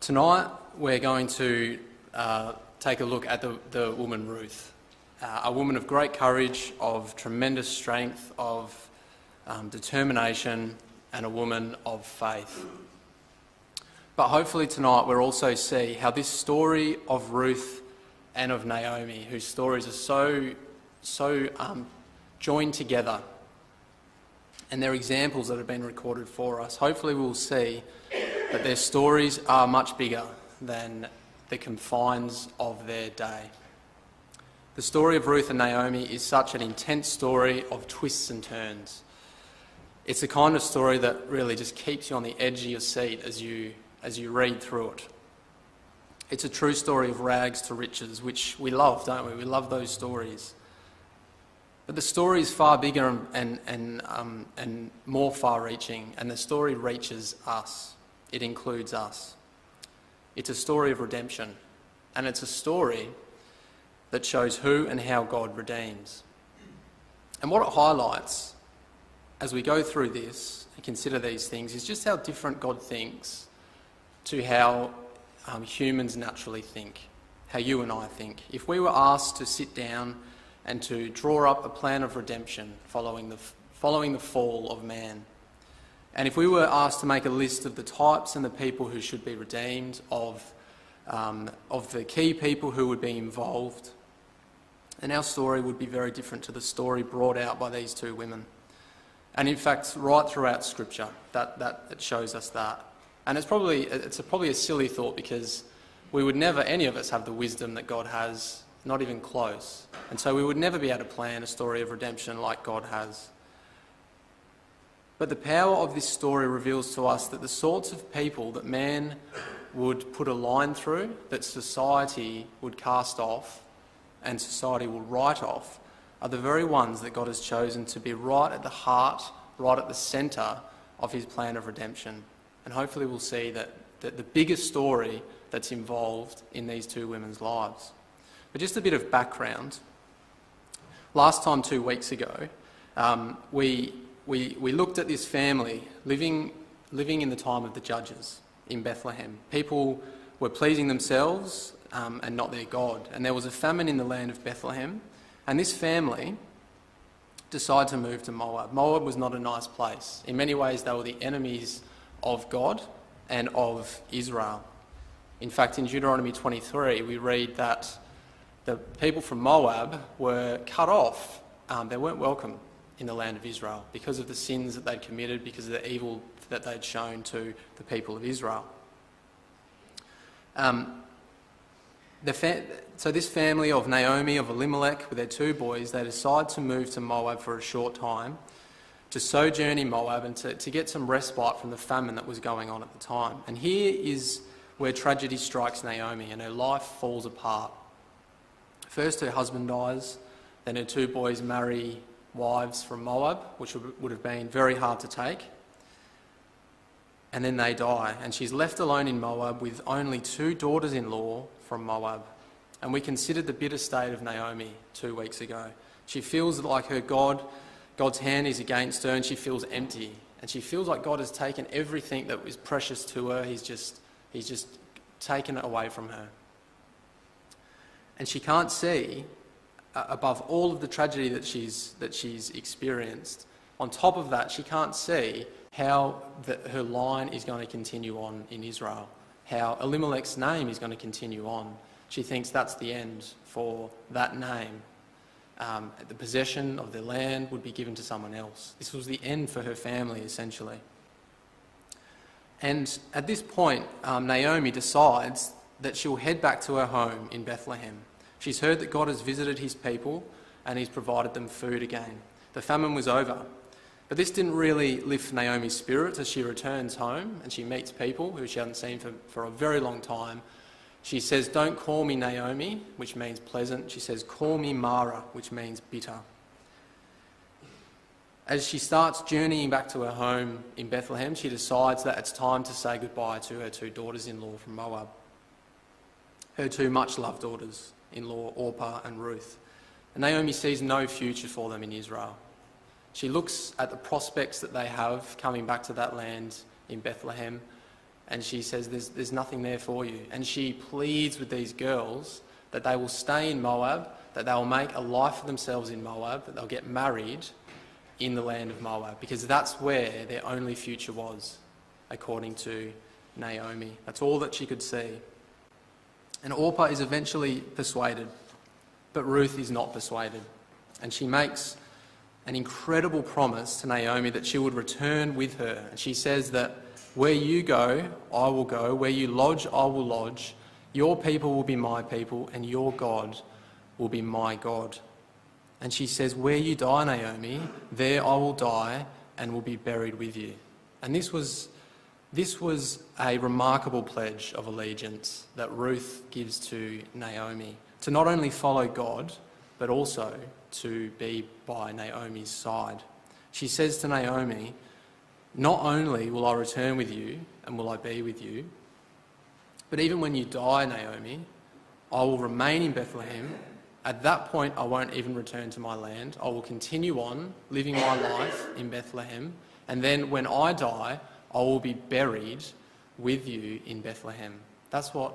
Tonight we're going to take a look at the woman Ruth, a woman of great courage, of tremendous strength, of determination, and a woman of faith. But hopefully tonight we'll also see how this story of Ruth and of Naomi, whose stories are so joined together, and they're examples that have been recorded for us. Hopefully we'll see that their stories are much bigger than the confines of their day. The story of Ruth and Naomi is such an intense story of twists and turns. It's the kind of story that really just keeps you on the edge of your seat as you read through it. It's a true story of rags to riches, which we love, don't we? We love those stories. But the story is far bigger and more far-reaching, and the story reaches us. It includes us. It's a story of redemption, and it's a story that shows who and how God redeems. And what it highlights as we go through this and consider these things is just how different God thinks to how humans naturally think, how you and I think. If we were asked to sit down and to draw up a plan of redemption following the fall of man, and if we were asked to make a list of the types and the people who should be redeemed, of the key people who would be involved, then our story would be very different to the story brought out by these two women. And in fact, right throughout Scripture, that it shows us that. And it's probably a silly thought, because we would never, any of us, have the wisdom that God has, not even close. And so we would never be able to plan a story of redemption like God has. But the power of this story reveals to us that the sorts of people that man would put a line through, that society would cast off and society will write off, are the very ones that God has chosen to be right at the heart, right at the centre of his plan of redemption. And hopefully we'll see that the biggest story that's involved in these two women's lives. But just a bit of background. Last time, 2 weeks ago, we looked at this family living in the time of the judges in Bethlehem. People were pleasing themselves and not their God. And there was a famine in the land of Bethlehem. And this family decided to move to Moab. Moab was not a nice place. In many ways, they were the enemies of God and of Israel. In fact, in Deuteronomy 23, we read that the people from Moab were cut off. They weren't welcome in the land of Israel because of the sins that they'd committed, because of the evil that they'd shown to the people of Israel. So this family of Naomi, of Elimelech, with their 2 boys, they decide to move to Moab for a short time, to sojourn in Moab and to get some respite from the famine that was going on at the time. And here is where tragedy strikes Naomi and her life falls apart. First her husband dies, then her 2 boys marry wives from Moab, which would have been very hard to take. And then they die, and she's left alone in Moab with only 2 daughters-in-law from Moab. And we considered the bitter state of Naomi 2 weeks ago. She feels like her God's hand is against her, and she feels empty. And she feels like God has taken everything that was precious to her. He's just taken it away from her. And she can't see, above all of the tragedy that she's experienced, on top of that, she can't see how her line is going to continue on in Israel, how Elimelech's name is going to continue on. She thinks that's the end for that name. The possession of their land would be given to someone else. This was the end for her family, essentially. And at this point, Naomi decides that she'll head back to her home in Bethlehem. She's heard that God has visited his people and he's provided them food again. The famine was over. But this didn't really lift Naomi's spirits as she returns home and she meets people who she hadn't seen for a very long time. She says, "Don't call me Naomi," which means pleasant. She says, "Call me Mara," which means bitter. As she starts journeying back to her home in Bethlehem, she decides that it's time to say goodbye to her 2 daughters-in-law from Moab. Her 2 much-loved daughters-in-law, Orpah and Ruth. And Naomi sees no future for them in Israel. She looks at the prospects that they have coming back to that land in Bethlehem, And she says, there's nothing there for you. And she pleads with these girls that they will stay in Moab, that they will make a life for themselves in Moab, that they'll get married in the land of Moab, because that's where their only future was, according to Naomi. That's all that she could see. And Orpah is eventually persuaded, but Ruth is not persuaded. And she makes an incredible promise to Naomi that she would return with her. And she says that where you go, I will go. Where you lodge, I will lodge. Your people will be my people, and your God will be my God. And she says, where you die, Naomi, there I will die and will be buried with you. And this was a remarkable pledge of allegiance that Ruth gives to Naomi, to not only follow God, but also to be by Naomi's side. She says to Naomi, not only will I return with you and will I be with you, but even when you die, Naomi, I will remain in Bethlehem. At that point, I won't even return to my land. I will continue on living my life in Bethlehem. And then when I die, I will be buried with you in Bethlehem. That's what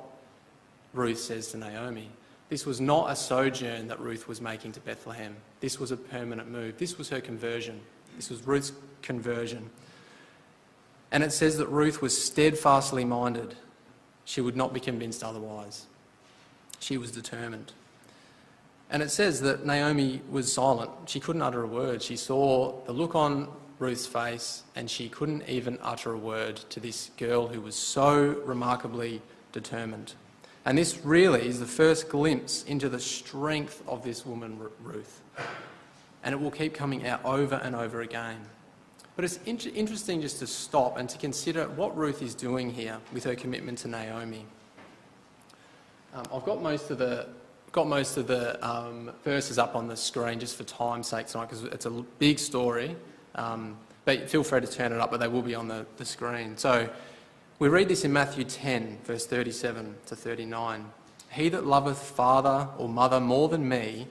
Ruth says to Naomi. This was not a sojourn that Ruth was making to Bethlehem. This was a permanent move. This was her conversion. This was Ruth's conversion. And it says that Ruth was steadfastly minded. She would not be convinced otherwise. She was determined. And it says that Naomi was silent. She couldn't utter a word. She saw the look on Ruth's face and she couldn't even utter a word to this girl who was so remarkably determined. And this really is the first glimpse into the strength of this woman, Ruth. And it will keep coming out over and over again. But it's interesting just to stop and to consider what Ruth is doing here with her commitment to Naomi. I've got most of the verses up on the screen just for time's sake tonight, because it's a big story. But feel free to turn it up, but they will be on the screen. So we read this in Matthew 10, verse 37 to 39. He that loveth father or mother more than me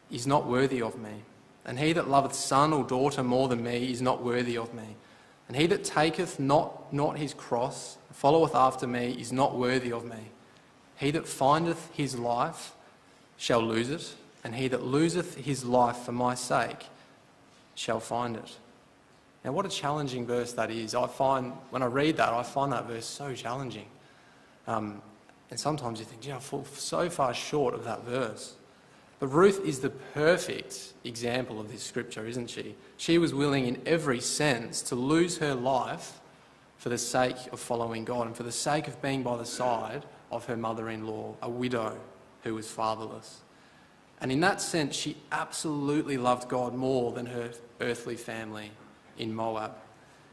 is not worthy of me. And he that loveth son or daughter more than me is not worthy of me. And he that taketh not his cross, followeth after me, is not worthy of me. He that findeth his life shall lose it, and he that loseth his life for my sake shall find it. Now, what a challenging verse that is. When I read that, I find that verse so challenging. And sometimes you think, I fall so far short of that verse. But Ruth is the perfect example of this scripture, isn't she? She was willing in every sense to lose her life for the sake of following God and for the sake of being by the side of her mother-in-law, a widow who was fatherless. And in that sense, she absolutely loved God more than her earthly family in Moab.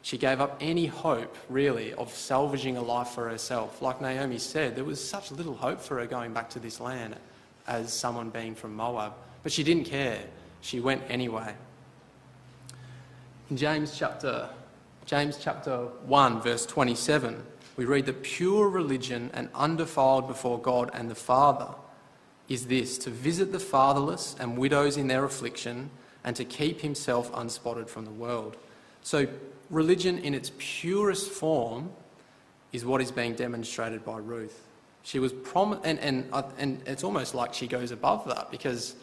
She gave up any hope, really, of salvaging a life for herself. Like Naomi said, there was such little hope for her going back to this land as someone being from Moab. But she didn't care. She went anyway. In James chapter 1, verse 27, we read that pure religion and undefiled before God and the Father is this, to visit the fatherless and widows in their affliction and to keep himself unspotted from the world. So religion in its purest form is what is being demonstrated by Ruth. She was and it's almost like she goes above that, because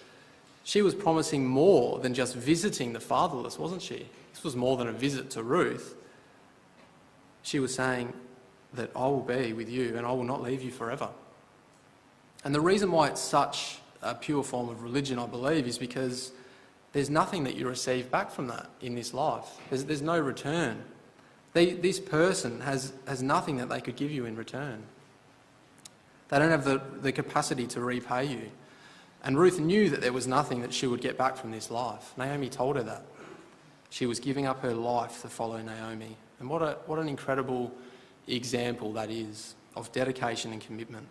she was promising more than just visiting the fatherless, wasn't she? This was more than a visit to Ruth. She was saying that I will be with you and I will not leave you forever. And the reason why it's such a pure form of religion, I believe, is because there's nothing that you receive back from that in this life. There's no return. This person has nothing that they could give you in return. They don't have the capacity to repay you. And Ruth knew that there was nothing that she would get back from this life. Naomi told her that. She was giving up her life to follow Naomi. And what an incredible example that is of dedication and commitment.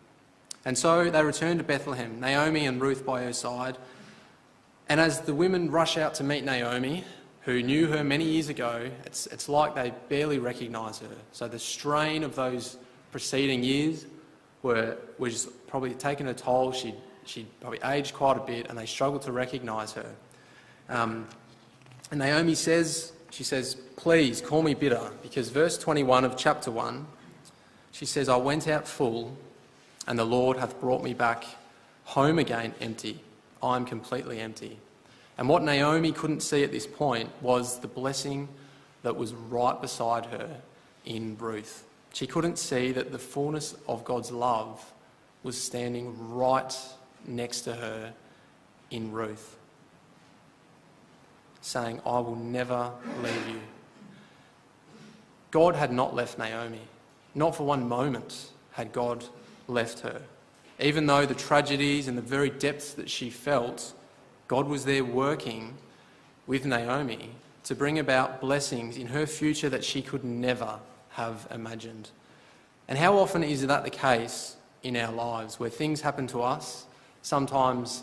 And so they returned to Bethlehem, Naomi and Ruth by her side. And as the women rush out to meet Naomi, who knew her many years ago, it's like they barely recognise her. So the strain of those preceding years was probably taking a toll. She'd probably aged quite a bit, and they struggled to recognise her. And Naomi says, please call me bitter, because verse 21 of chapter 1 She says, I went out full, and the Lord hath brought me back home again empty. I am completely empty. And what Naomi couldn't see at this point was the blessing that was right beside her in Ruth. She couldn't see that the fullness of God's love was standing right next to her in Ruth, saying, I will never leave you. God had not left Naomi. Not for one moment had God left her. Even though the tragedies and the very depths that she felt, God was there working with Naomi to bring about blessings in her future that she could never have imagined. And how often is that the case in our lives, where things happen to us, sometimes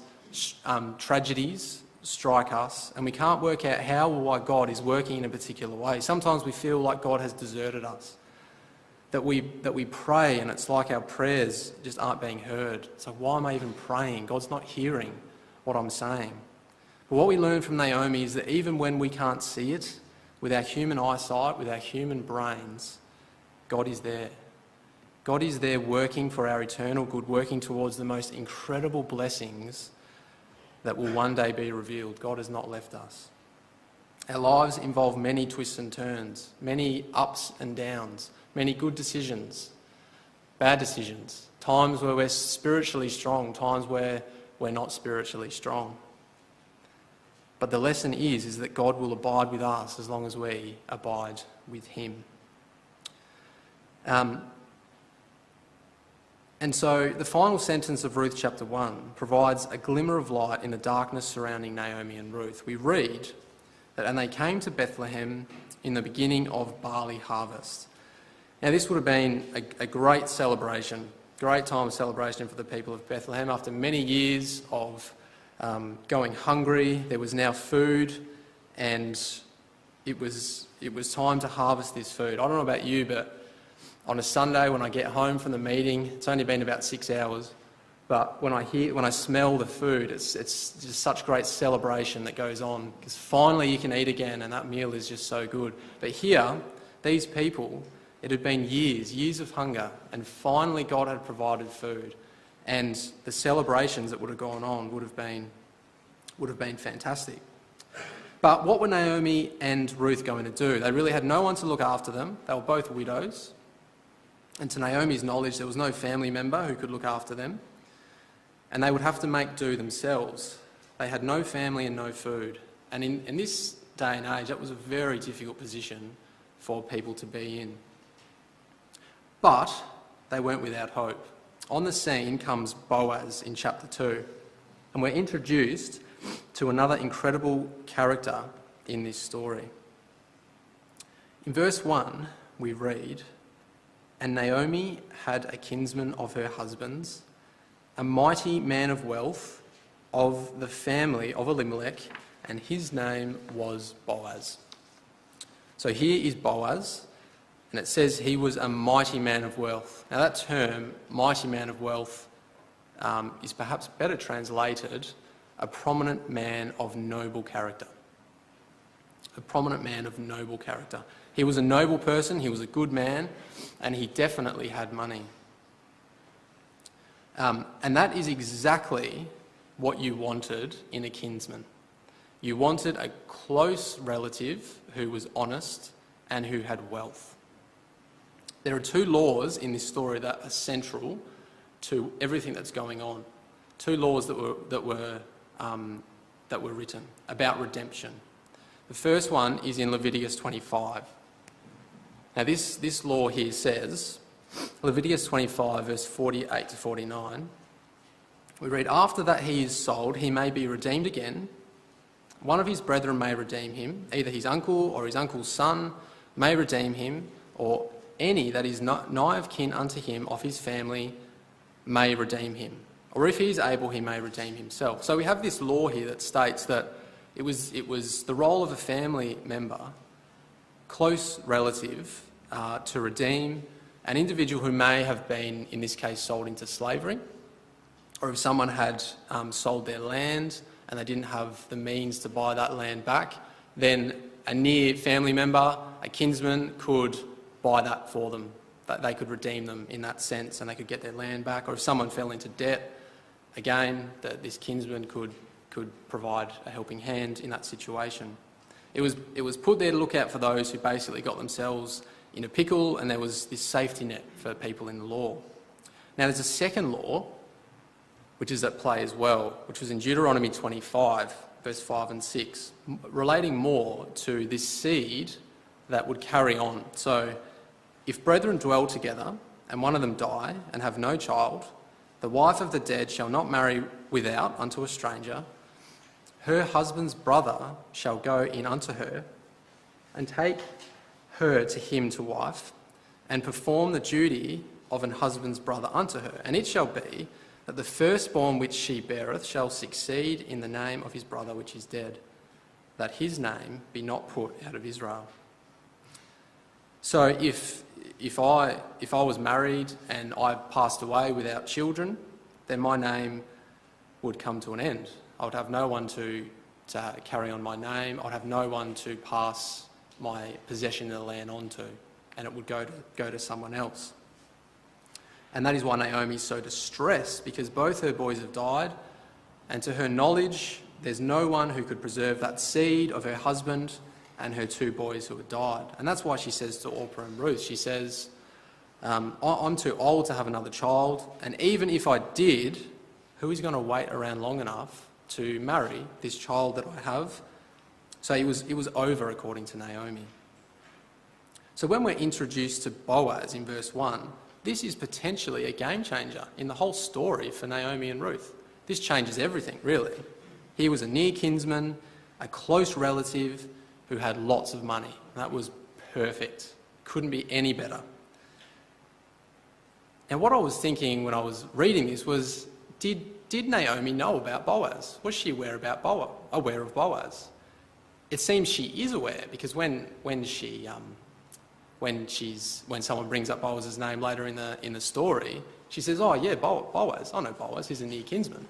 tragedies strike us, and we can't work out how or why God is working in a particular way. Sometimes we feel like God has deserted us, that we pray and it's like our prayers just aren't being heard. So why am I even praying? God's not hearing what I'm saying. But what we learn from Naomi is that even when we can't see it with our human eyesight, with our human brains, God is there. God is there working for our eternal good, working towards the most incredible blessings that will one day be revealed. God has not left us. Our lives involve many twists and turns, many ups and downs, many good decisions, bad decisions, times where we're spiritually strong, times where we're not spiritually strong. But the lesson is that God will abide with us as long as we abide with him. And so the final sentence of Ruth chapter 1 provides a glimmer of light in the darkness surrounding Naomi and Ruth. We read that, and they came to Bethlehem in the beginning of barley harvest. Now this would have been a great celebration, great time of celebration for the people of Bethlehem. After many years of going hungry, there was now food, and it was time to harvest this food. I don't know about you, but on a Sunday when I get home from the meeting, it's only been about 6 hours, but when I smell the food, it's just such great celebration that goes on, because finally you can eat again, and that meal is just so good. But here, these people, it had been years of hunger, and finally God had provided food, and the celebrations that would have gone on would have been fantastic. But what were Naomi and Ruth going to do? They really had no one to look after them. They were both widows. And to Naomi's knowledge, there was no family member who could look after them. And they would have to make do themselves. They had no family and no food. And in this day and age, that was a very difficult position for people to be in. But they weren't without hope. On the scene comes Boaz in chapter 2. And we're introduced to another incredible character in this story. In verse 1, we read, And Naomi had a kinsman of her husband's, a mighty man of wealth of the family of Elimelech, and his name was Boaz. So here is Boaz, and it says he was a mighty man of wealth. Now that term, mighty man of wealth, is perhaps better translated a prominent man of noble character. A prominent man of noble character. He was a noble person, he was a good man, and he definitely had money. And that is exactly what you wanted in a kinsman. You wanted a close relative who was honest and who had wealth. There are two laws in this story that are central to everything that's going on. Two laws that were written about redemption. The first one is in Leviticus 25. Now this law here says, Leviticus 25 verse 48 to 49, we read, After that he is sold, he may be redeemed again. One of his brethren may redeem him, either his uncle or his uncle's son may redeem him, or any that is nigh of kin unto him of his family may redeem him. Or if he is able, he may redeem himself. So we have this law here that states that it was the role of a family member, close relative, to redeem an individual who may have been, in this case, sold into slavery, or if someone had sold their land and they didn't have the means to buy that land back, then a near family member, a kinsman, could buy that for them that they could redeem them in that sense and they could get their land back. Or if someone fell into debt, again, that this kinsman could provide a helping hand in that situation. It was put there to look out for those who basically got themselves in a pickle, and there was this safety net for people in the law. Now there's a second law which is at play as well, which was in Deuteronomy 25, verse 5 and 6, relating more to this seed that would carry on. So, if brethren dwell together, and one of them die, and have no child, the wife of the dead shall not marry without unto a stranger. Her husband's brother shall go in unto her, and take her to him to wife, and perform the duty of an husband's brother unto her. And it shall be that the firstborn which she beareth shall succeed in the name of his brother which is dead, that his name be not put out of Israel. So if I was married and I passed away without children, then my name would come to an end. I would have no one to carry on my name. I'd have no one to pass my possession of the land on to, and it would go to someone else. And that is why Naomi is so distressed, because both her boys have died, and to her knowledge, there's no one who could preserve that seed of her husband and her two boys who had died. And that's why she says to Orpah and Ruth, she says, I'm too old to have another child, and even if I did, who is going to wait around long enough to marry this child that I have? So it was over, according to Naomi. So when we're introduced to Boaz in verse 1, this is potentially a game changer in the whole story for Naomi and Ruth. This changes everything, really. He was a near kinsman, a close relative who had lots of money. That was perfect. Couldn't be any better. And what I was thinking when I was reading this was, did Naomi know about Boaz? Was she aware of Boaz? It seems she is aware, because when someone brings up Boaz's name later in the story, she says, "Oh yeah, Boaz. I know Boaz. He's a near kinsman."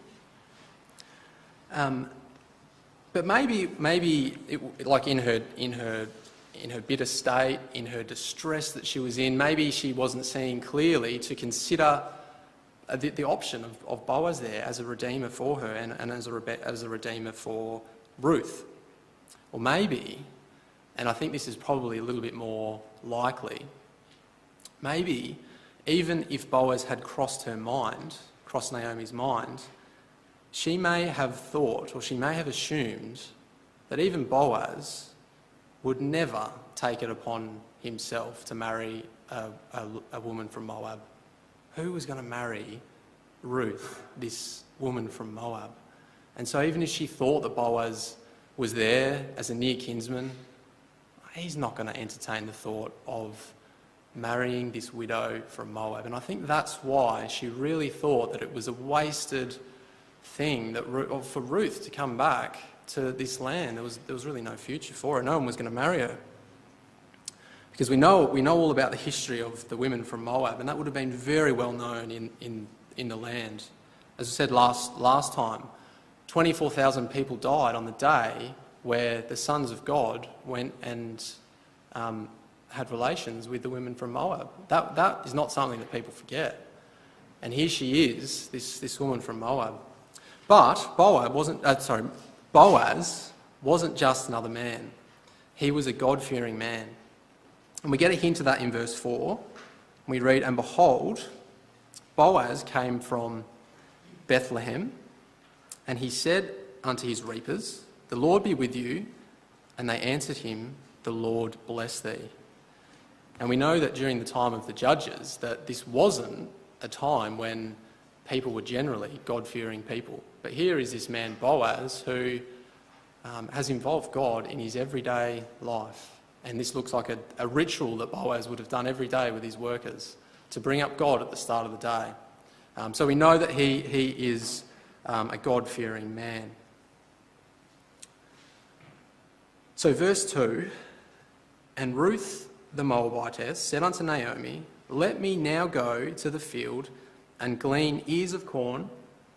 But maybe like in her bitter state, in her distress that she was in, maybe she wasn't seeing clearly to consider the option of Boaz there as a redeemer for her and as a redeemer for Ruth. Or maybe, and I think this is probably a little bit more likely, maybe even if Boaz had crossed Naomi's mind, she may have thought, or she may have assumed, that even Boaz would never take it upon himself to marry a woman from Moab. Who was going to marry Ruth, this woman from Moab? And so even if she thought that Boaz was there as a near kinsman, he's not going to entertain the thought of marrying this widow from Moab. And I think that's why she really thought that it was a wasted thing for Ruth to come back to this land. There was really no future for her. No one was going to marry her. Because we know all about the history of the women from Moab, and that would have been very well known in the land. As I said last time, 24,000 people died on the day where the sons of God went and had relations with the women from Moab. That is not something that people forget. And here she is, this woman from Moab. But Boaz wasn't just another man. He was a God-fearing man. And we get a hint of that in verse 4. We read, "And behold, Boaz came from Bethlehem, and he said unto his reapers, The Lord be with you. And they answered him, The Lord bless thee." And we know that during the time of the judges, that this wasn't a time when people were generally God-fearing people. But here is this man, Boaz, who has involved God in his everyday life. And this looks like a ritual that Boaz would have done every day with his workers to bring up God at the start of the day. So we know that he is a God-fearing man. So verse 2, "And Ruth the Moabitess said unto Naomi, Let me now go to the field and glean ears of corn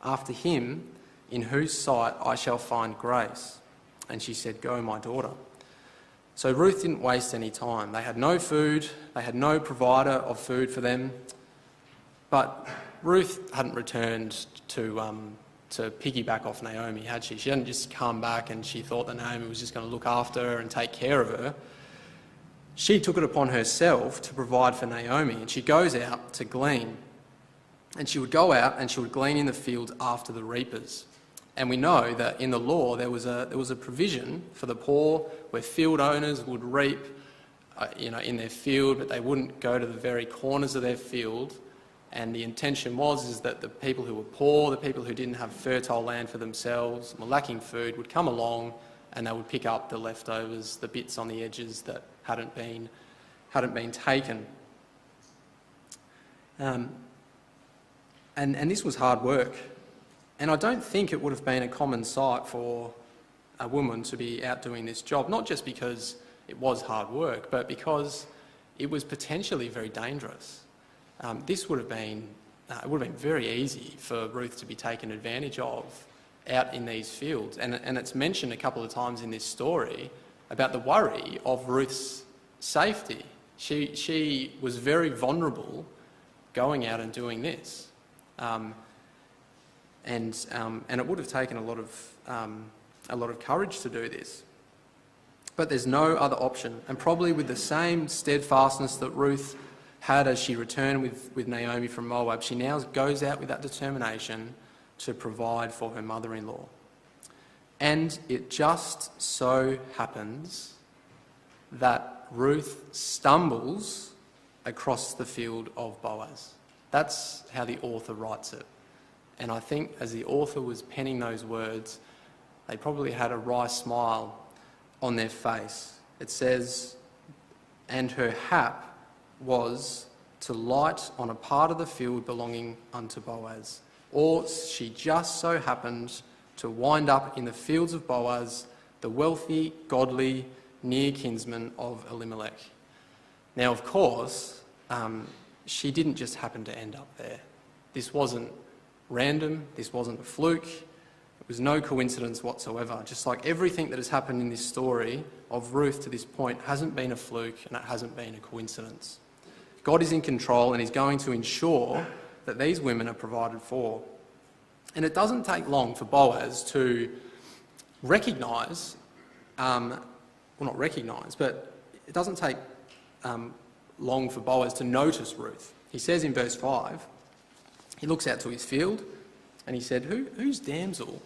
after him in whose sight I shall find grace. And she said, Go, my daughter. So Ruth didn't waste any time. They had no food, they had no provider of food for them, but Ruth hadn't returned to piggyback off Naomi, had she? She hadn't just come back and she thought that Naomi was just going to look after her and take care of her. She took it upon herself to provide for Naomi, and she goes out to glean. And she would go out and she would glean in the fields after the reapers. And we know that in the law there was a provision for the poor where field owners would reap in their field, but they wouldn't go to the very corners of their field. And the intention is that the people who were poor, the people who didn't have fertile land for themselves, were lacking food, would come along and they would pick up the leftovers, the bits on the edges that hadn't been taken. And this was hard work. And I don't think it would have been a common sight for a woman to be out doing this job, not just because it was hard work, but because it was potentially very dangerous. This would have been very easy for Ruth to be taken advantage of out in these fields. And it's mentioned a couple of times in this story about the worry of Ruth's safety. She was very vulnerable going out and doing this. And it would have taken a lot of courage to do this. But there's no other option. And probably with the same steadfastness that Ruth had as she returned with Naomi from Moab, she now goes out with that determination to provide for her mother-in-law. And it just so happens that Ruth stumbles across the field of Boaz. That's how the author writes it. And I think as the author was penning those words, they probably had a wry smile on their face. It says, "And her hap was to light on a part of the field belonging unto Boaz." Or she just so happened to wind up in the fields of Boaz, the wealthy, godly, near kinsman of Elimelech. Now, of course, she didn't just happen to end up there. This wasn't random, this wasn't a fluke, it was no coincidence whatsoever. Just like everything that has happened in this story of Ruth to this point hasn't been a fluke and it hasn't been a coincidence. God is in control and He's going to ensure that these women are provided for. And it doesn't take long for Boaz to recognise, but it doesn't take long for Boaz to notice Ruth. He says in verse 5, he looks out to his field and he said, whose damsel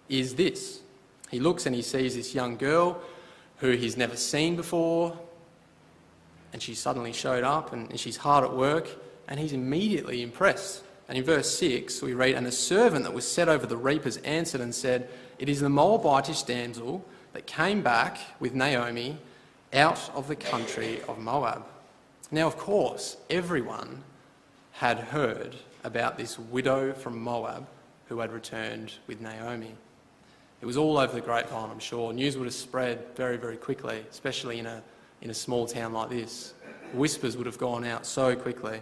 is this? He looks and he sees this young girl who he's never seen before, and she suddenly showed up and she's hard at work, and he's immediately impressed. And in verse 6 we read, "And the servant that was set over the reapers answered and said, It is the Moabitish damsel that came back with Naomi out of the country of Moab." Now, of course, everyone had heard about this widow from Moab who had returned with Naomi. It was all over the grapevine, I'm sure. News would have spread very, very quickly, especially in a small town like this. Whispers would have gone out so quickly.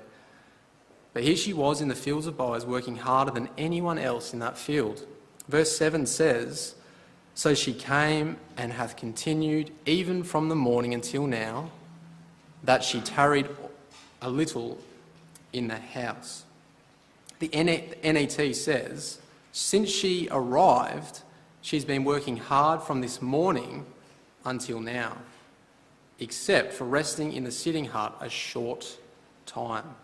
But here she was in the fields of Boaz, working harder than anyone else in that field. Verse 7 says, "So she came and hath continued even from the morning until now, that she tarried a little in the house." The NET says, since she arrived, she's been working hard from this morning until now, except for resting in the sitting hut a short time.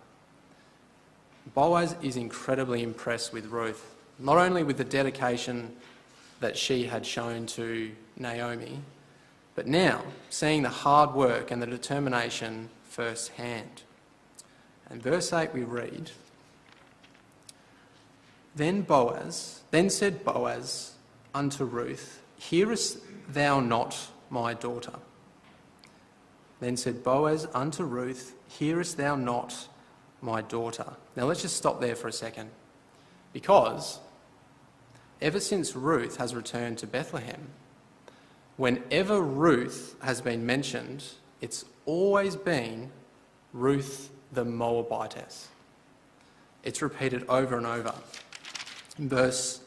Boaz is incredibly impressed with Ruth, not only with the dedication that she had shown to Naomi, but now seeing the hard work and the determination firsthand. And verse 8 we read, Then said Boaz unto Ruth, Hearest thou not my daughter? Then said Boaz unto Ruth, Hearest thou not my daughter? Now let's just stop there for a second, because ever since Ruth has returned to Bethlehem, whenever Ruth has been mentioned, it's always been Ruth the Moabitess. It's repeated over and over. In verse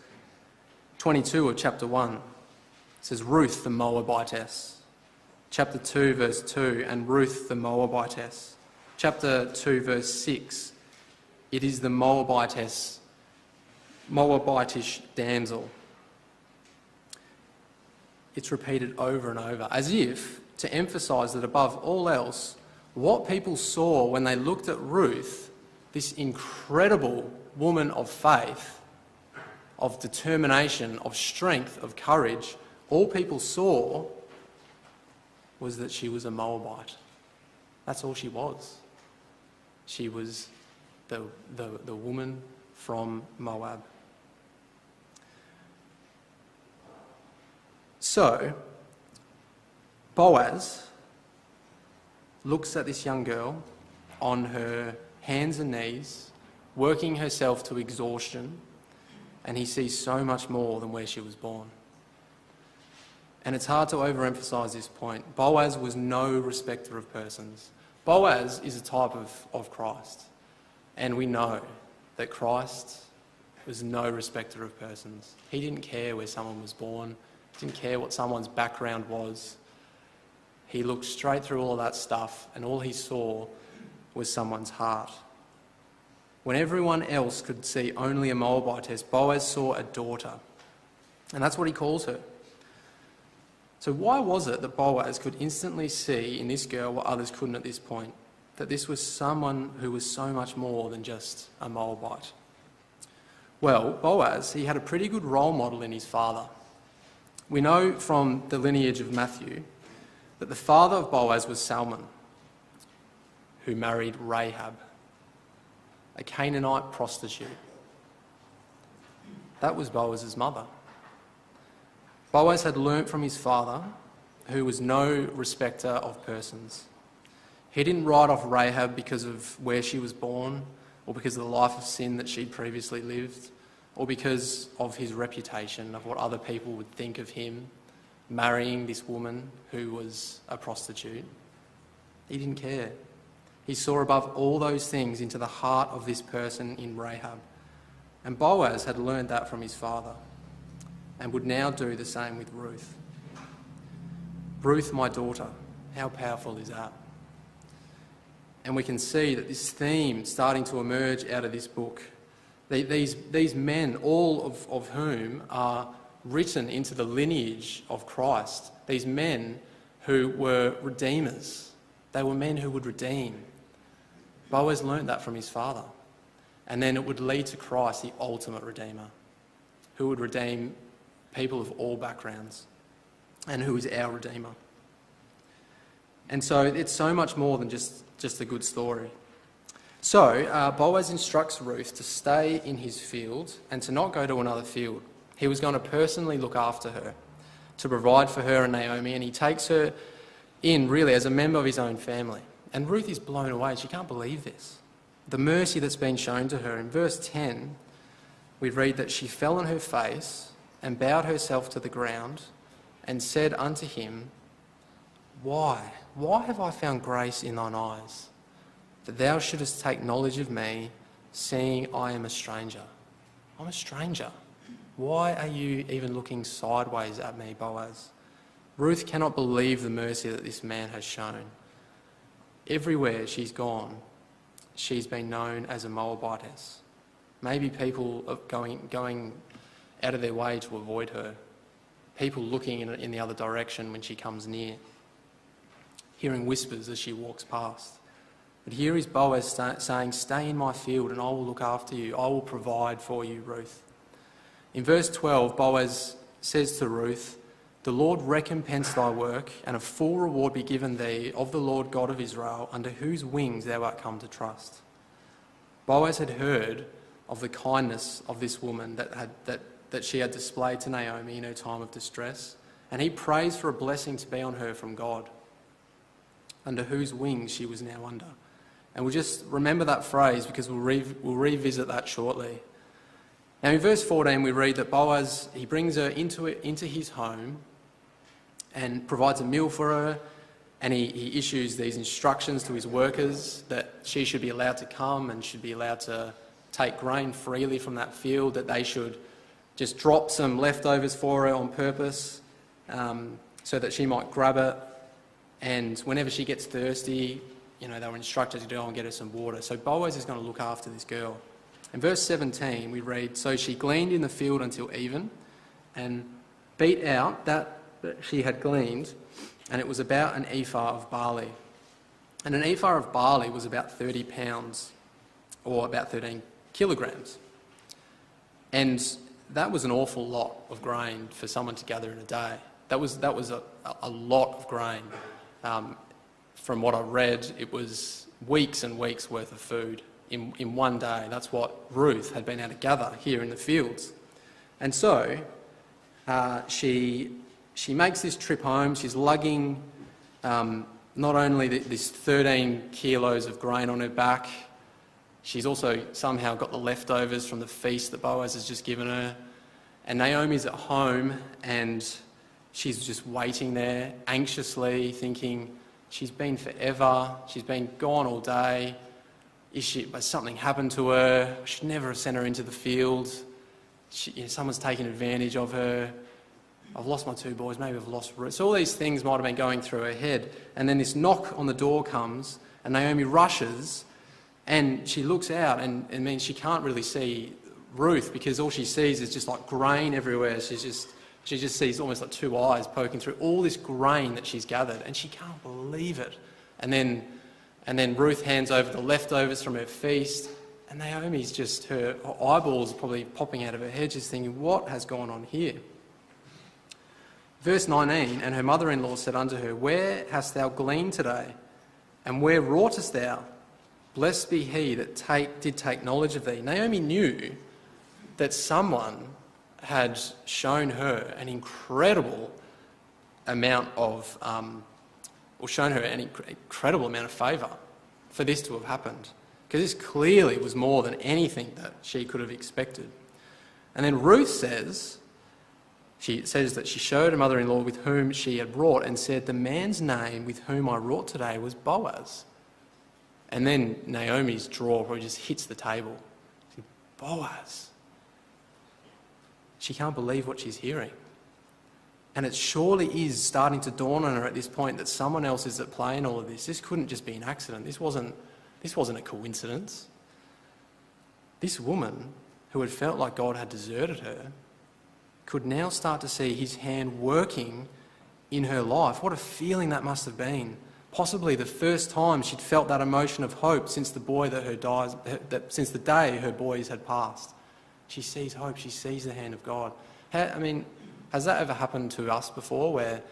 22 of chapter 1, it says, Ruth the Moabitess. chapter 2, verse 2, and Ruth the Moabitess. Chapter 2, verse 6, it is the Moabitish damsel. It's repeated over and over, as if to emphasise that above all else, what people saw when they looked at Ruth, this incredible woman of faith, of determination, of strength, of courage, all people saw was that she was a Moabite. That's all she was. She was the woman from Moab. So, Boaz looks at this young girl on her hands and knees, working herself to exhaustion, and he sees so much more than where she was born. And it's hard to overemphasise this point. Boaz was no respecter of persons. Boaz is a type of Christ. And we know that Christ was no respecter of persons. He didn't care where someone was born. He didn't care what someone's background was. He looked straight through all of that stuff, and all he saw was someone's heart. When everyone else could see only a Moabitess, Boaz saw a daughter. And that's what he calls her. So why was it that Boaz could instantly see in this girl what others couldn't at this point? That this was someone who was so much more than just a Moabite? Well, Boaz, he had a pretty good role model in his father. We know from the lineage of Matthew that the father of Boaz was Salmon, who married Rahab, a Canaanite prostitute. That was Boaz's mother. Boaz had learnt from his father, who was no respecter of persons. He didn't write off Rahab because of where she was born, or because of the life of sin that she'd previously lived, or because of his reputation, of what other people would think of him marrying this woman who was a prostitute. He didn't care. He saw above all those things into the heart of this person in Rahab. And Boaz had learned that from his father, and would now do the same with Ruth. Ruth, my daughter, how powerful is that? And we can see that this theme starting to emerge out of this book. These men, all of whom are written into the lineage of Christ, these men who were redeemers. They were men who would redeem. Boaz learnt that from his father. And then it would lead to Christ, the ultimate redeemer, who would redeem people of all backgrounds, and who is our Redeemer. And so it's so much more than just a good story. So Boaz instructs Ruth to stay in his field and to not go to another field. He was going to personally look after her, to provide for her and Naomi, and he takes her in really as a member of his own family. And Ruth is blown away. She can't believe this. The mercy that's been shown to her. In verse 10, we read that she fell on her face and bowed herself to the ground and said unto him, Why have I found grace in thine eyes, that thou shouldest take knowledge of me, seeing I am a stranger? I'm a stranger. Why are you even looking sideways at me, Boaz? Ruth cannot believe the mercy that this man has shown. Everywhere she's gone, she's been known as a Moabitess. Maybe people are going out of their way to avoid her. People looking in the other direction when she comes near. Hearing whispers as she walks past. But here is Boaz saying, Stay in my field and I will look after you. I will provide for you, Ruth. In verse 12, Boaz says to Ruth, The Lord recompense thy work, and a full reward be given thee of the Lord God of Israel, under whose wings thou art come to trust. Boaz had heard of the kindness of this woman that she had displayed to Naomi in her time of distress, and he prays for a blessing to be on her from God, under whose wings she was now under. And we'll just remember that phrase because we'll revisit that shortly. Now in verse 14 we read that Boaz, he brings her into his home and provides a meal for her, and he issues these instructions to his workers that she should be allowed to come and should be allowed to take grain freely from that field, that they should just drop some leftovers for her on purpose so that she might grab it. And whenever she gets thirsty, they were instructed to go and get her some water. So Boaz is going to look after this girl. In verse 17, we read, "So she gleaned in the field until even, and beat out that she had gleaned, and it was about an ephah of barley." And an ephah of barley was about 30 pounds, or about 13 kilograms. And that was an awful lot of grain for someone to gather in a day. That was a lot of grain. From what I read, it was weeks and weeks worth of food in one day. That's what Ruth had been able to gather here in the fields. And so she makes this trip home. She's lugging not only this 13 kilos of grain on her back, she's also somehow got the leftovers from the feast that Boaz has just given her. And Naomi's at home and she's just waiting there anxiously, thinking, she's been forever, she's been gone all day. Has something happened to her? I should never have sent her into the field. Someone's taken advantage of her. I've lost my two boys, maybe I've lost Ruth. So all these things might have been going through her head. And then this knock on the door comes and Naomi rushes and she looks out and she can't really see Ruth because all she sees is just like grain everywhere. She just sees almost like two eyes poking through all this grain that she's gathered and she can't believe it. And then Ruth hands over the leftovers from her feast and Naomi's just, her eyeballs probably popping out of her head, just thinking, what has gone on here? Verse 19, "And her mother-in-law said unto her, Where hast thou gleaned today? And where wroughtest thou? Blessed be he that did take knowledge of thee." Naomi knew that someone had shown her an incredible amount of, favour for this to have happened. Because this clearly was more than anything that she could have expected. And then Ruth says that she showed her mother-in-law with whom she had wrought and said, "The man's name with whom I wrought today was Boaz." And then Naomi's jaw probably just hits the table. Boaz. She can't believe what she's hearing. And it surely is starting to dawn on her at this point that someone else is at play in all of this. This couldn't just be an accident. This wasn't a coincidence. This woman, who had felt like God had deserted her, could now start to see his hand working in her life. What a feeling that must have been. Possibly the first time she'd felt that emotion of hope since the day her boys had passed. She sees hope. She sees the hand of God. Has that ever happened to us before, where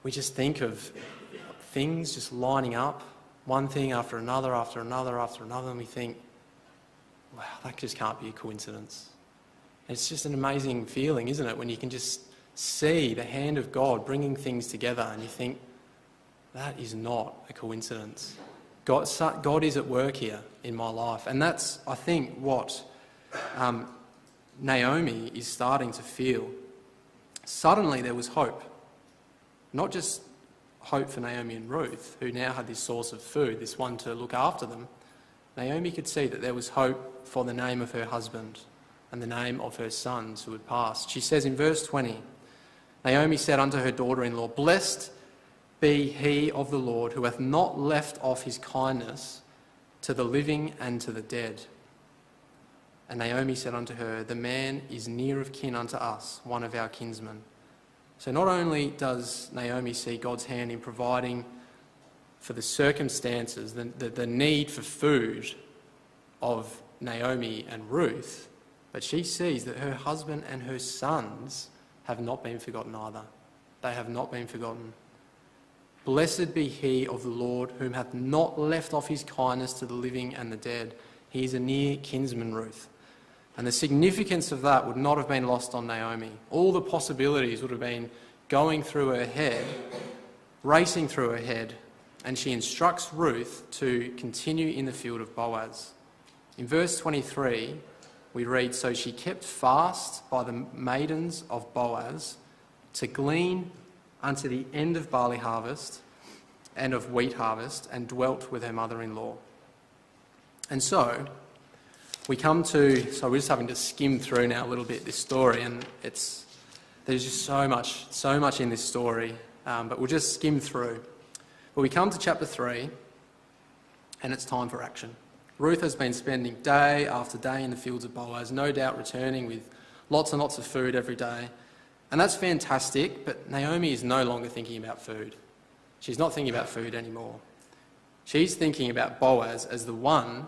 we just think of things just lining up, one thing after another, after another, after another, and we think, wow, that just can't be a coincidence. It's just an amazing feeling, isn't it, when you can just see the hand of God bringing things together and you think, that is not a coincidence. God is at work here in my life. And that's, I think, what Naomi is starting to feel. Suddenly there was hope. Not just hope for Naomi and Ruth, who now had this source of food, this one to look after them. Naomi could see that there was hope for the name of her husband and the name of her sons who had passed. She says in verse 20, Naomi said unto her daughter-in-law, "Blessed be he of the Lord, who hath not left off his kindness to the living and to the dead." And Naomi said unto her, "The man is near of kin unto us, one of our kinsmen." So not only does Naomi see God's hand in providing for the circumstances, the need for food of Naomi and Ruth, but she sees that her husband and her sons have not been forgotten either. They have not been forgotten. Blessed be he of the Lord, whom hath not left off his kindness to the living and the dead. He is a near kinsman, Ruth. And the significance of that would not have been lost on Naomi. All the possibilities would have been going through her head, racing through her head, and she instructs Ruth to continue in the field of Boaz. In verse 23, we read, "So she kept fast by the maidens of Boaz to glean unto the end of barley harvest and of wheat harvest, and dwelt with her mother-in-law." And so we come to, so we're just having to skim through now a little bit this story, and there's just so much in this story, but we'll just skim through. But we come to chapter 3, and it's time for action. Ruth has been spending day after day in the fields of Boaz, no doubt returning with lots and lots of food every day. And that's fantastic, but Naomi is no longer thinking about food. She's not thinking about food anymore. She's thinking about Boaz as the one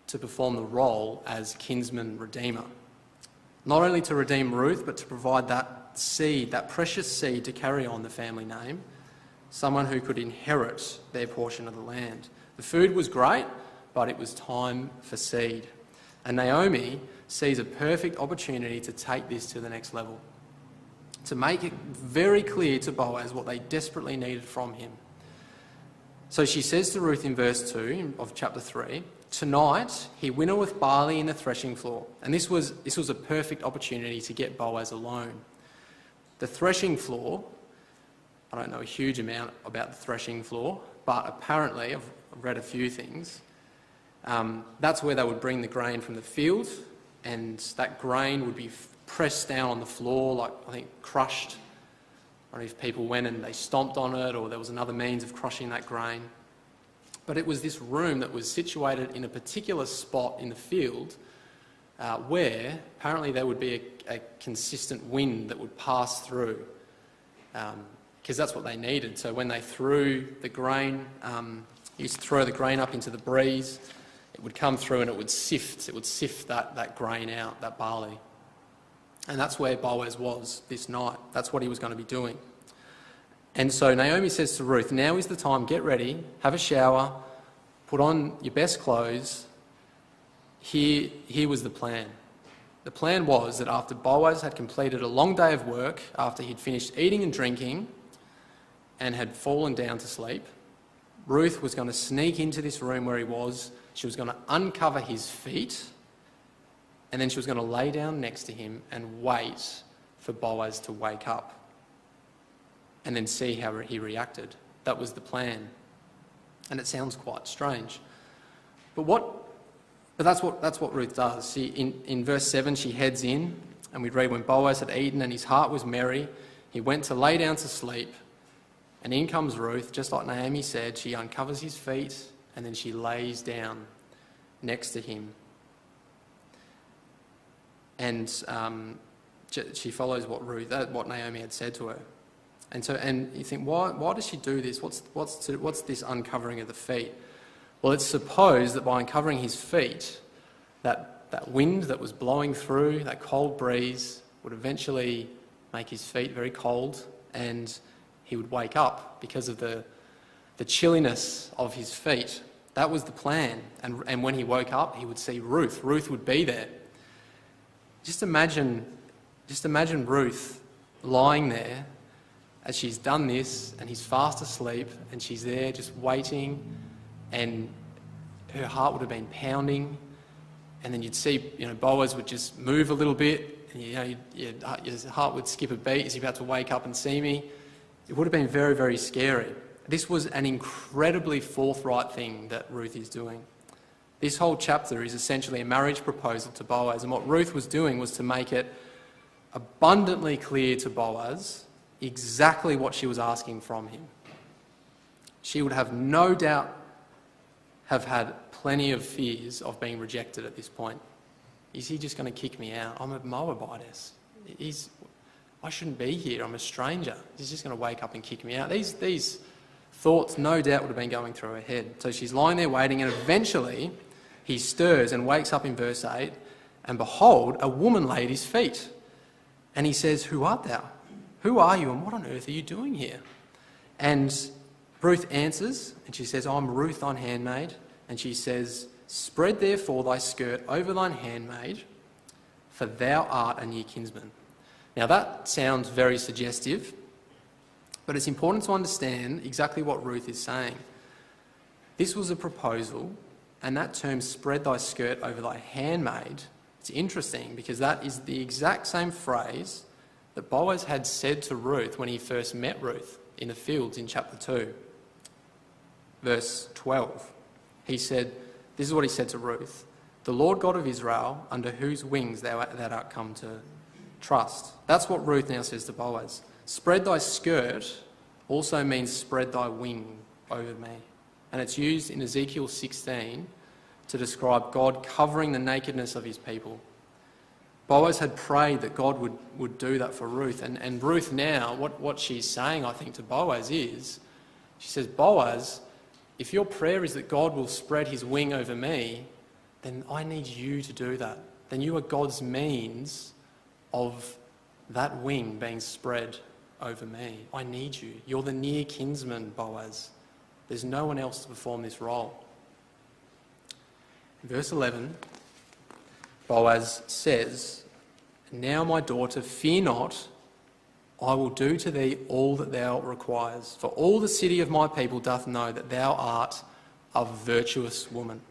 to perform the role as kinsman redeemer. Not only to redeem Ruth, but to provide that seed, that precious seed to carry on the family name, someone who could inherit their portion of the land. The food was great, but it was time for seed. And Naomi sees a perfect opportunity to take this to the next level, to make it very clear to Boaz what they desperately needed from him. So she says to Ruth in verse 2 of chapter 3, "Tonight he winnoweth barley in the threshing floor." And this was a perfect opportunity to get Boaz alone. The threshing floor, I don't know a huge amount about the threshing floor, but apparently, I've read a few things, that's where they would bring the grain from the field, and that grain would be pressed down on the floor, like I think crushed. I don't know if people went and they stomped on it, or there was another means of crushing that grain. But it was this room that was situated in a particular spot in the field where apparently there would be a consistent wind that would pass through, because that's what they needed. So when they threw the grain, used to throw the grain up into the breeze, it would come through and it would sift that grain out, that barley. And that's where Boaz was this night. That's what he was going to be doing. And so Naomi says to Ruth, "Now is the time, get ready, have a shower, put on your best clothes." Here was the plan. The plan was that after Boaz had completed a long day of work, after he'd finished eating and drinking and had fallen down to sleep, Ruth was going to sneak into this room where he was. She was going to uncover his feet, and then she was going to lay down next to him and wait for Boaz to wake up and then see how he reacted. That was the plan. And it sounds quite strange. But that's what Ruth does. In verse 7, she heads in, and we read, "When Boaz had eaten and his heart was merry, he went to lay down to sleep. And in comes Ruth, just like Naomi said. She uncovers his feet, and then she lays down next to him. And she follows what Naomi had said to her. And you think, why does she do this? What's this uncovering of the feet? Well, it's supposed that by uncovering his feet, that wind that was blowing through, that cold breeze, would eventually make his feet very cold, and he would wake up because of the chilliness of his feet. That was the plan. And when he woke up, he would see Ruth. Ruth would be there. Just imagine Ruth lying there as she's done this, and he's fast asleep, and she's there just waiting, and her heart would have been pounding, and then you'd see, Boaz would just move a little bit, and his heart would skip a beat. Is he about to wake up and see me? It would have been very, very scary. This was an incredibly forthright thing that Ruth is doing. This whole chapter is essentially a marriage proposal to Boaz, and what Ruth was doing was to make it abundantly clear to Boaz exactly what she was asking from him. She would have no doubt have had plenty of fears of being rejected at this point. Is he just going to kick me out? I'm a Moabitess. I shouldn't be here. I'm a stranger. He's just going to wake up and kick me out. These thoughts no doubt would have been going through her head. So she's lying there waiting, and eventually he stirs and wakes up in verse 8, and behold, a woman lay at his feet. And he says, "Who art thou? Who are you, and what on earth are you doing here?" And Ruth answers, and she says, "I'm Ruth, thine handmaid." And she says, "Spread therefore thy skirt over thine handmaid, for thou art a near kinsman." Now that sounds very suggestive, but it's important to understand exactly what Ruth is saying. This was a proposal, and that term, "spread thy skirt over thy handmaid," it's interesting because that is the exact same phrase that Boaz had said to Ruth when he first met Ruth in the fields in chapter 2. Verse 12, this is what he said to Ruth: "The Lord God of Israel, under whose wings thou art come to trust." That's what Ruth now says to Boaz. Spread thy skirt also means spread thy wing, over me. And it's used in Ezekiel 16 to describe God covering the nakedness of his people. Boaz had prayed that God would do that for Ruth. And Ruth now, what she's saying, I think, to Boaz is, she says, Boaz, if your prayer is that God will spread his wing over me, then I need you to do that. Then you are God's means of that wing being spread over me. I need you. You're the near kinsman, Boaz. There's no one else to perform this role. In verse 11, Boaz says, now my daughter, fear not, I will do to thee all that thou requires. For all the city of my people doth know that thou art a virtuous woman.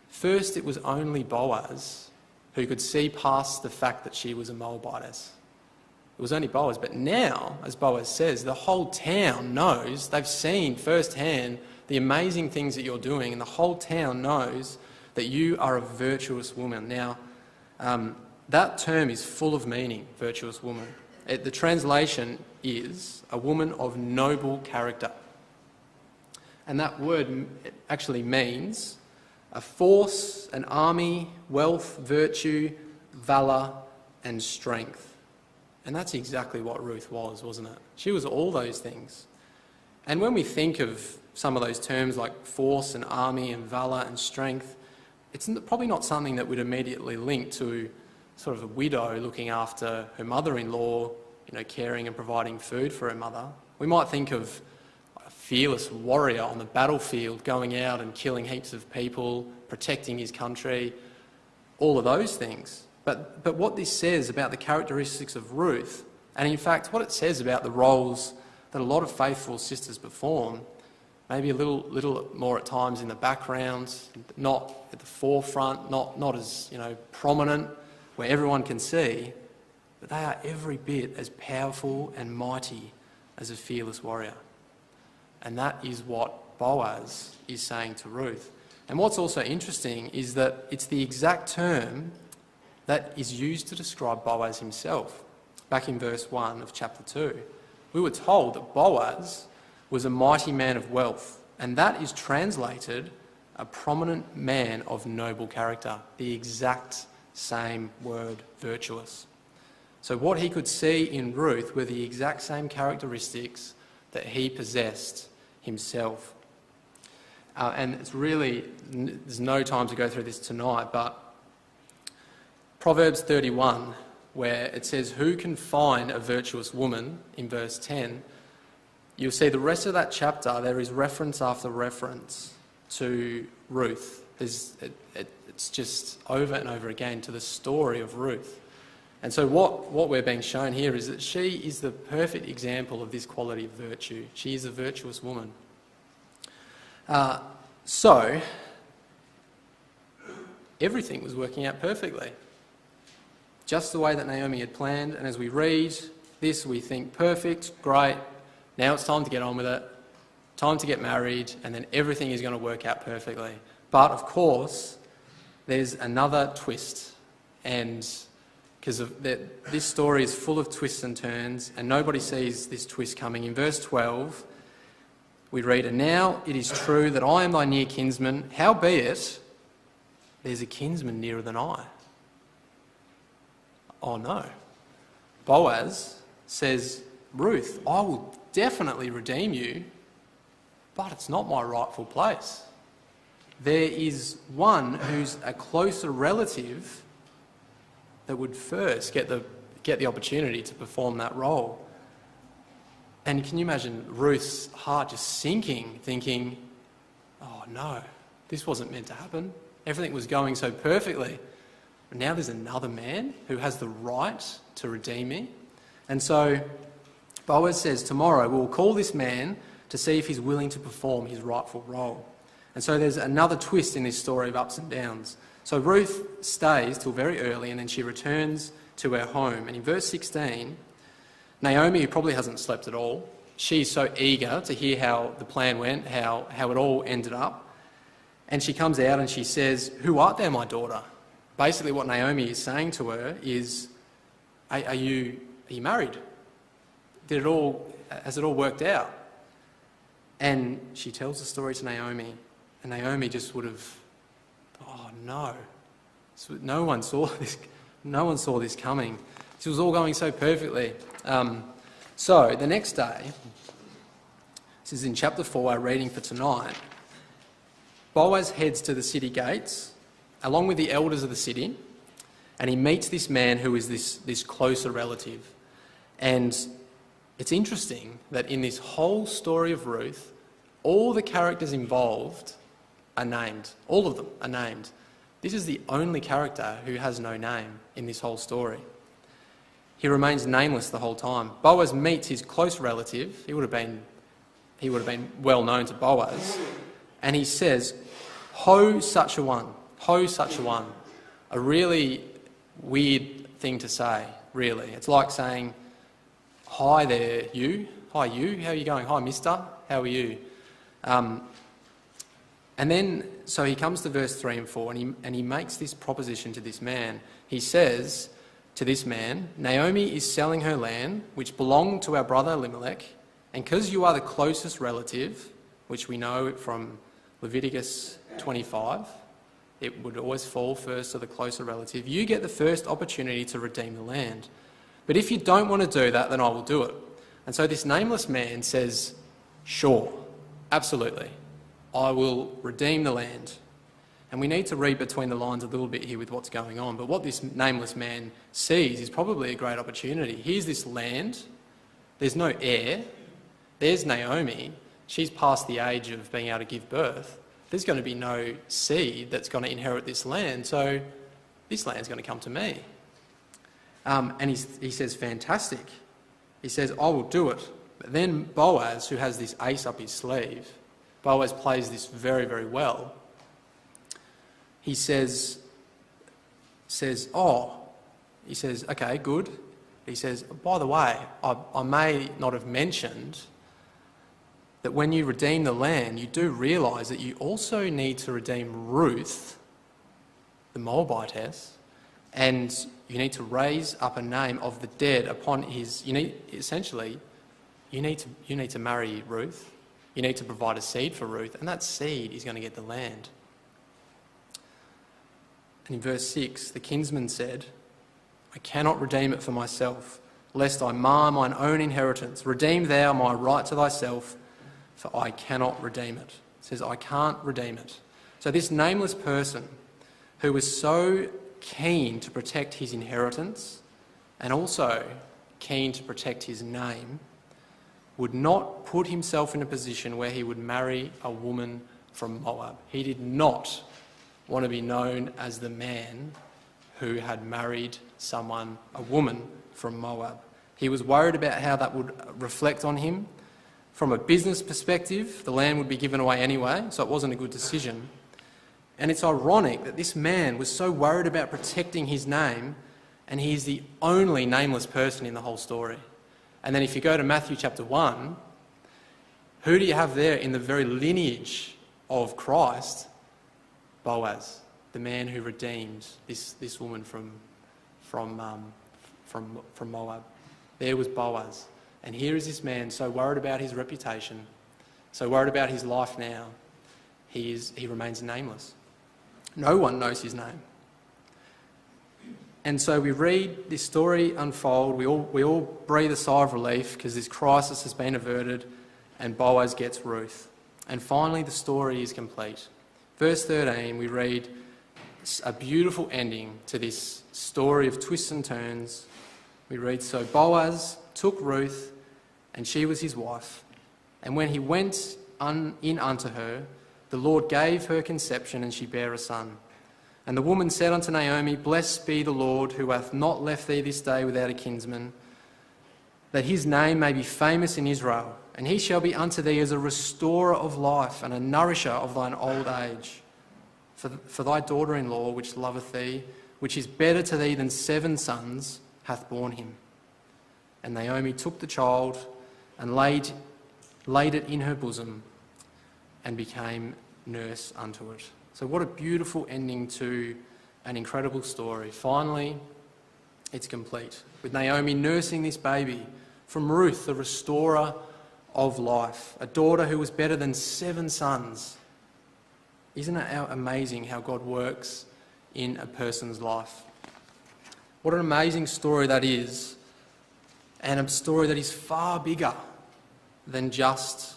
First, it was only Boaz who could see past the fact that she was a Moabitess. It was only Boaz. But now, as Boaz says, the whole town knows, they've seen firsthand the amazing things that you're doing, and the whole town knows that you are a virtuous woman. Now, that term is full of meaning, virtuous woman. The translation is a woman of noble character. And that word actually means a force, an army, wealth, virtue, valour and strength. And that's exactly what Ruth was, wasn't it? She was all those things. And when we think of some of those terms like force and army and valour and strength, it's probably not something that would immediately link to sort of a widow looking after her mother-in-law, caring and providing food for her mother. We might think of a fearless warrior on the battlefield going out and killing heaps of people, protecting his country, all of those things. But what this says about the characteristics of Ruth, and in fact what it says about the roles that a lot of faithful sisters perform, maybe a little more at times in the background, not at the forefront, not as prominent, where everyone can see, but they are every bit as powerful and mighty as a fearless warrior. And that is what Boaz is saying to Ruth. And what's also interesting is that it's the exact term that is used to describe Boaz himself. Back in verse 1 of chapter 2, we were told that Boaz was a mighty man of wealth, and that is translated a prominent man of noble character, the exact same word, virtuous. So what he could see in Ruth were the exact same characteristics that he possessed himself. And it's really, there's no time to go through this tonight, but Proverbs 31, where it says, who can find a virtuous woman, in verse 10, you'll see the rest of that chapter, there is reference after reference to Ruth. It's just over and over again to the story of Ruth. And so what we're being shown here is that she is the perfect example of this quality of virtue. She is a virtuous woman. So everything was working out perfectly, just the way that Naomi had planned. And as we read this, we think, perfect, great, now it's time to get on with it, time to get married, and then everything is going to work out perfectly. But of course, there's another twist, and because this story is full of twists and turns, and nobody sees this twist coming. In verse 12, we read, and now it is true that I am thy near kinsman, howbeit there's a kinsman nearer than I. Oh no. Boaz says, Ruth, I will definitely redeem you, but it's not my rightful place. There is one who's a closer relative that would first get the opportunity to perform that role. And can you imagine Ruth's heart just sinking, thinking, oh no, this wasn't meant to happen. Everything was going so perfectly. But now there's another man who has the right to redeem me. And so Boaz says, tomorrow we'll call this man to see if he's willing to perform his rightful role. And so there's another twist in this story of ups and downs. So Ruth stays till very early, and then she returns to her home. And in verse 16, Naomi, who probably hasn't slept at all, she's so eager to hear how the plan went, how it all ended up. And she comes out and she says, who art thou, my daughter? Basically what Naomi is saying to her is, are you married? Has it all worked out? And she tells the story to Naomi, and Naomi just would have, oh no. So no one saw this coming. This was all going so perfectly. So the next day, this is in chapter 4, our reading for tonight, Boaz heads to the city gates, along with the elders of the city, and he meets this man who is this closer relative. And it's interesting that in this whole story of Ruth, all the characters involved are named. All of them are named. This is the only character who has no name in this whole story. He remains nameless the whole time. Boaz meets his close relative. He would have been well known to Boaz. And he says, "Ho, such a one. Ho, such a one." A really weird thing to say, really. It's like saying, "Hi there, you. Hi, you. How are you going? Hi, mister. How are you?" And then, so he comes to verse 3 and 4, and he makes this proposition to this man. He says to this man, "Naomi is selling her land, which belonged to our brother Elimelech, and because you are the closest relative," which we know from Leviticus 25, it would always fall first to the closer relative, "you get the first opportunity to redeem the land. But if you don't want to do that, then I will do it." And so this nameless man says, "Sure, absolutely, I will redeem the land." And we need to read between the lines a little bit here with what's going on. But what this nameless man sees is probably a great opportunity. Here's this land. There's no heir. There's Naomi. She's past the age of being able to give birth. There's going to be no seed that's going to inherit this land. So this land's going to come to me. And he says, "Fantastic." He says, "I will do it." But then Boaz, who has this ace up his sleeve, Boaz plays this very, very well. He says, "Okay, good." He says, "By the way, I may not have mentioned that when you redeem the land, you do realise that you also need to redeem Ruth, the Moabitess, and you need to raise up a name of the dead upon his." You need to marry Ruth. You need to provide a seed for Ruth, and that seed is going to get the land. And in verse 6, the kinsman said, "I cannot redeem it for myself, lest I mar mine own inheritance. Redeem thou my right to thyself, for I cannot redeem it." It says, "I can't redeem it." So this nameless person who was so keen to protect his inheritance and also keen to protect his name would not put himself in a position where he would marry a woman from Moab. He did not want to be known as the man who had married a woman from Moab. He was worried about how that would reflect on him. From a business perspective, the land would be given away anyway, so it wasn't a good decision. And it's ironic that this man was so worried about protecting his name, and he's the only nameless person in the whole story. And then if you go to Matthew chapter 1, who do you have there in the very lineage of Christ? Boaz, the man who redeemed this woman from Moab. There was Boaz. And here is this man so worried about his reputation, so worried about his life now, he remains nameless. No one knows his name. And so we read this story unfold, we all breathe a sigh of relief because this crisis has been averted, and Boaz gets Ruth. And finally the story is complete. Verse 13, we read a beautiful ending to this story of twists and turns. We read, "So Boaz took Ruth, and she was his wife. And when he went in unto her, the Lord gave her conception, and she bare a son. And the woman said unto Naomi, Blessed be the Lord, who hath not left thee this day without a kinsman, that his name may be famous in Israel. And he shall be unto thee as a restorer of life, and a nourisher of thine old age. For thy daughter-in-law, which loveth thee, which is better to thee than 7 sons, hath borne him. And Naomi took the child and laid it in her bosom and became nurse unto it." So what a beautiful ending to an incredible story. Finally, it's complete, with Naomi nursing this baby from Ruth, the restorer of life, a daughter who was better than 7 sons. Isn't it amazing how God works in a person's life? What an amazing story that is, and a story that is far bigger than just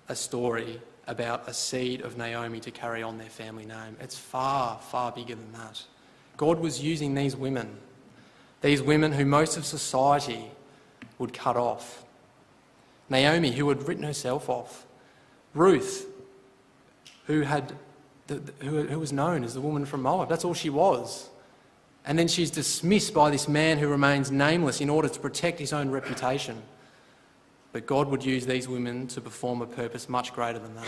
a story about a seed of Naomi to carry on their family name. It's far, far bigger than that. God was using these women who most of society would cut off. Naomi, who had written herself off. Ruth, who was known as the woman from Moab. That's all she was. And then she's dismissed by this man who remains nameless in order to protect his own reputation. But God would use these women to perform a purpose much greater than that.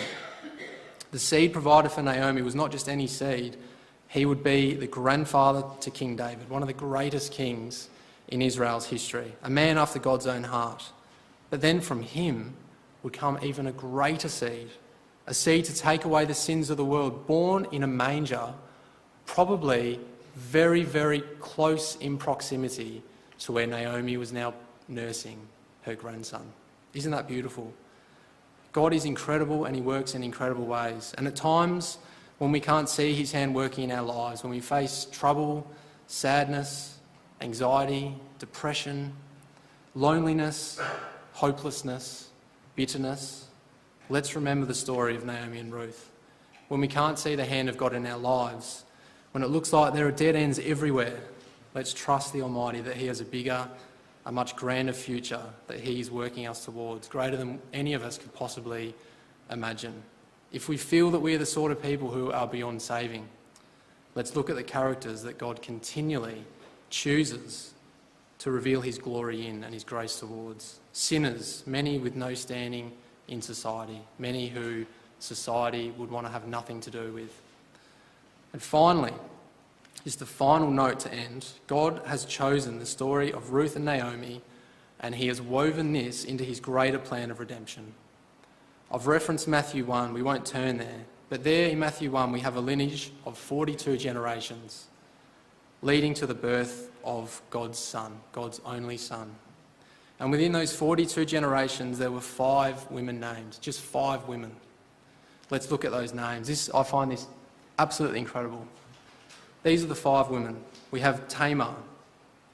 The seed provided for Naomi was not just any seed. He would be the grandfather to King David, one of the greatest kings in Israel's history, a man after God's own heart. But then from him would come even a greater seed, a seed to take away the sins of the world, born in a manger, probably very, very close in proximity to where Naomi was now nursing her grandson. Isn't that beautiful? God is incredible and he works in incredible ways. And at times when we can't see his hand working in our lives, when we face trouble, sadness, anxiety, depression, loneliness, hopelessness, bitterness, let's remember the story of Naomi and Ruth. When we can't see the hand of God in our lives, when it looks like there are dead ends everywhere, let's trust the Almighty that he has a bigger, a much grander future that he is working us towards, greater than any of us could possibly imagine. If we feel that we are the sort of people who are beyond saving, let's look at the characters that God continually chooses to reveal his glory in and his grace towards. Sinners, many with no standing in society, many who society would want to have nothing to do with. And finally, just the final note to end, God has chosen the story of Ruth and Naomi, and he has woven this into his greater plan of redemption. I've referenced Matthew 1, we won't turn there, but there in Matthew 1 we have a lineage of 42 generations leading to the birth of God's son, God's only son. And within those 42 generations there were 5 women named, just 5 women. Let's look at those names. I find this absolutely incredible. These are the 5 women. We have Tamar,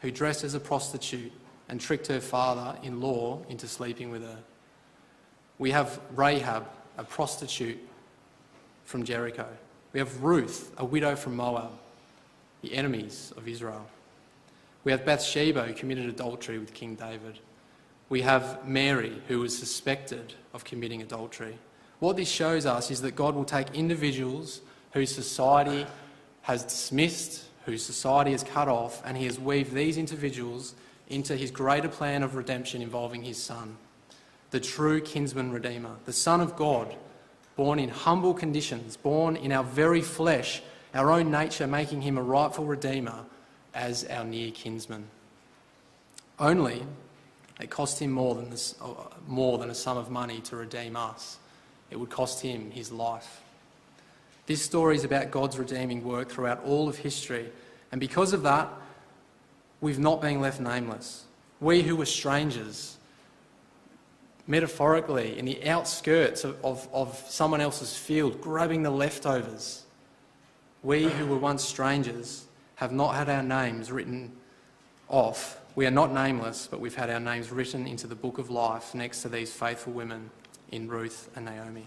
who dressed as a prostitute and tricked her father-in-law into sleeping with her. We have Rahab, a prostitute from Jericho. We have Ruth, a widow from Moab, the enemies of Israel. We have Bathsheba, who committed adultery with King David. We have Mary, who was suspected of committing adultery. What this shows us is that God will take individuals whose society has dismissed, whose society has cut off, and he has weaved these individuals into his greater plan of redemption involving his son, the true kinsman redeemer, the Son of God, born in humble conditions, born in our very flesh, our own nature, making him a rightful redeemer as our near kinsman. Only it cost him more than a sum of money to redeem us. It would cost him his life. This story is about God's redeeming work throughout all of history, and because of that, we've not been left nameless. We who were strangers, metaphorically, in the outskirts of someone else's field, grabbing the leftovers, we who were once strangers have not had our names written off. We are not nameless, but we've had our names written into the book of life next to these faithful women in Ruth and Naomi.